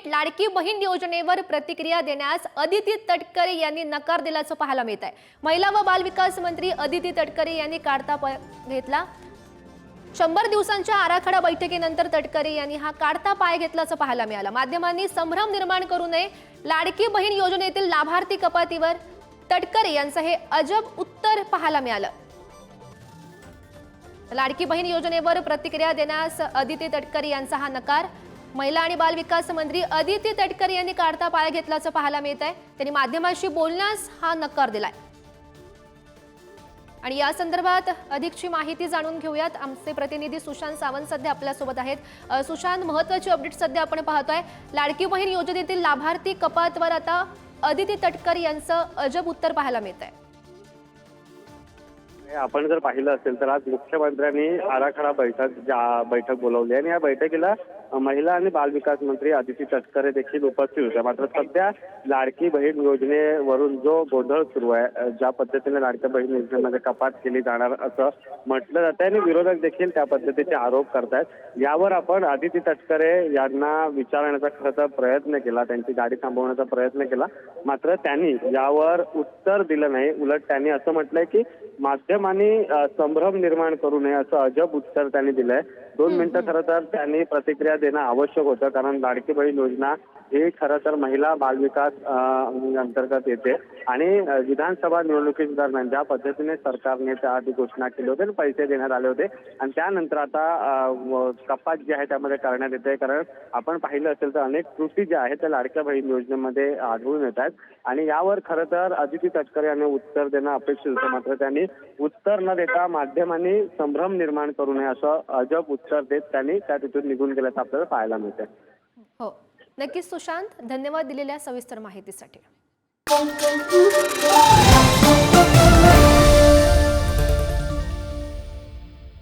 लाडकी बहीण योजनेवर प्रतिक्रिया देण्यास अदिती तटकरे यांनी नकार दिल्याचं पाहायला मिळत आहे। महिला व बाल विकास मंत्री अदिती तटकरे यांनी काढता घेतला। 100 दिवसांच्या आराखडा बैठकीनंतर तटकरे यांनी हा काढता पाय घेतल्याचं पाहायला मिळालं। माध्यमांनी संभ्रम निर्माण करू नये, लाडकी बहीण योजनेतील लाभार्थी कपातीवर तटकरे यांचं हे अजब उत्तर पाहायला मिळालं। लाडकी बहीण योजनेवर प्रतिक्रिया देण्यास अदिती तटकरे यांचा हा नकार। महिला आणि बाल विकास मंत्री अदिती तटकरे यांनी काढता पाय घेतल्याचं पाहायला मिळत आहे। त्यांनी माध्यमांशी बोलण्यास हा नकार दिलाय आणि या संदर्भात अधिकची माहिती जाणून घेऊयात। आमचे प्रतिनिधी सुशांत सावंत सध्या आपल्या सोबत आहेत। सुशांत, महत्त्वाची अपडेट सध्या आपण पाहतोय, लाडकी बहीण योजनेतील लाभार्थी कपातवर आता अदिती तटकरे यांचं अजब उत्तर पाहायला मिळत आहे। आपण जर पाहिलं असेल तर आज मुख्यमंत्र्यांनी आराखडा बैठक बोलावली आणि या बैठकीला महिला आणि बाल विकास मंत्री अदिती तटकरे देखील उपस्थित होत्या। मात्र सध्या लाडकी बहीण योजनेवरून जो गोंधळ सुरू आहे, ज्या पद्धतीने लाडक्या बहीण योजनेमध्ये कपात केली जाणार असं म्हटलं जात आहे आणि विरोधक देखील त्या पद्धतीचे आरोप करतायत। यावर आपण अदिती तटकरे यांना विचारण्याचा खरं तर प्रयत्न केला, त्यांची गाडी थांबवण्याचा प्रयत्न केला, मात्र त्यांनी यावर उत्तर दिलं नाही। उलट त्यांनी असं म्हटलंय की माध्यमांनी संभ्रम निर्माण करू नये असं अजब उत्तर त्यांनी दिलंय। 2 मिनिटं खरं तर त्यांनी प्रतिक्रिया देणं आवश्यक होतं, कारण लाडकी बहीण योजना ही खरं तर महिला बालविकास अंतर्गत येते आणि विधानसभा निवडणुकीदरम्यान ज्या पद्धतीने सरकारने त्याआधी घोषणा केली होती, पैसे देण्यात आले होते आणि त्यानंतर आता कपात जी आहे त्यामध्ये करण्यात येते। कारण आपण पाहिलं असेल तर अनेक त्रुटी ज्या आहेत त्या लाडक्या बहीण योजनेमध्ये आढळून येत आहेत आणि यावर खरं तर अदिती तटकरे यांनी उत्तर देणं अपेक्षित होतं, मात्र त्यांनी उत्तर न देता माध्यमांनी संभ्रम निर्माण करू नये असं अजब उत्तर देत त्यांनी त्या तिथून निघून गेल्याचं आपल्याला पाहायला मिळतंय। हो, नक्कीच सुशांत, धन्यवाद दिलेल्या सविस्तर माहितीसाठी।